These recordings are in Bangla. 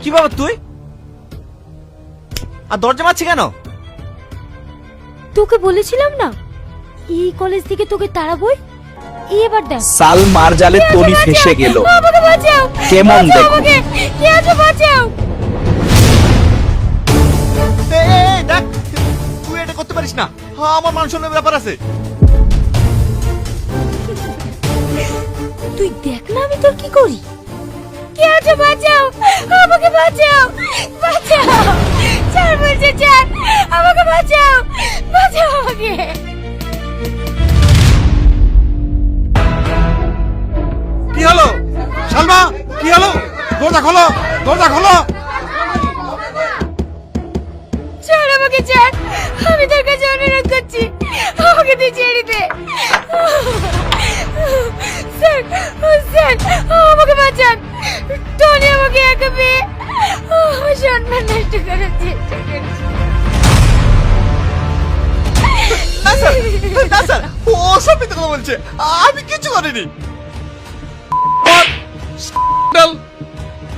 কি বাবা তুই আর দরজা মারছি কেন? তোকে বলেছিলাম না এই কলেজ থেকে তোকে তাড়াবই। এবার দেখ সাল মার জালে তনি ফেসে গেল। আমাকে বাঁচাও, কেমন বাঁচাও দেখো? আমাকে, কে আছে বাঁচাও। এই দেখ, তুই এটা করতে পারিস না, আমার মান সম্মানের ব্যাপার আছে। তুই দেখ না আমি তোর কি করি। কে আছে বাঁচাও, আমাকে বাঁচাও, বাঁচাও, ছাড় বলছে ছাড়, আমাকে বাঁচাও, বাঁচাও আমাকে। কি হলো সালমা, কি হলো? দরজা খোলো, দরজা খোলো। ছাড় আমাকে ছাড়, আমি তোর কাছে অনুরোধ করছি, আমাকে তুই ছেড়ে দে। স্যার, স্যার আমাকে বাঁচান, টনি আমাকে একা পেয়ে আমার সম্মান নষ্ট করার চেষ্টা করছে। না স্যার, না স্যার, ও সব মিথ্যে কথা বলছে, আমি কিছু করিনি।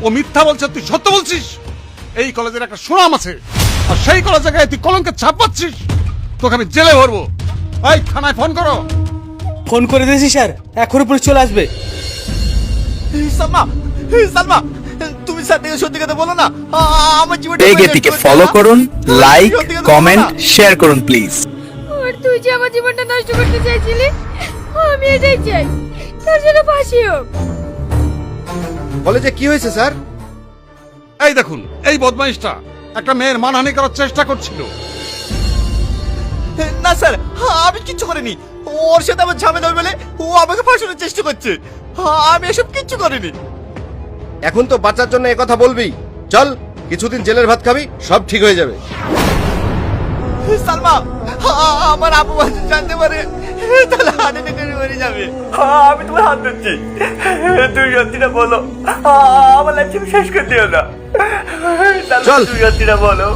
ও মিথ্যা বলছে, তুই সত্য বলছিস। এই কলেজের একটা সুনাম আছে, আর সেই কলেজে গায়ে তুই কলঙ্কের ছাপ পাচ্ছিস। তোকে আমি জেলে ভরবো। এই থানায় ফোন করো। ফোন করে দিয়েছি স্যার, এখনই পুলিশ চলে আসবে। সালমা, সালমা, তুমি স্যার থেকে সত্যি কথা বলো না, আমার জীবনটা এগেটিকে ফলো করুন, লাইক, কমেন্ট, শেয়ার করুন প্লিজ। আর তুই যে আমার জীবনটা নষ্ট করতে চাইছিলি, আমি এটাই চাই, তোর জন্য ফাঁসি হোক। কলেজে কি হয়েছে স্যার? এই দেখুন, এই বদমাইশটা একটা মেয়ের মানহানি করার চেষ্টা করছিল। না স্যার, আমি কিচ্ছু করিনি, ওর সাথে আমার ঝামেলা হবে বলে ও আমাকে ফাঁসানোর চেষ্টা করছে, আমি এসব কিচ্ছু করিনি। এখন তো বাঁচার জন্য কথা বলবি। চল, কিছুদিন জেলের ভাত খাবি, সব ঠিক হয়ে যাবে। সালমা, আমার আপু জানতে পারে তাহলে হাতে থেকে মরে যাবে। আমি তোমার হাত ধরছি, তুই সত্যিটা বলো, আমার লাইফ শেষ করে দিও না। চল। তুই সত্যিটা বলো।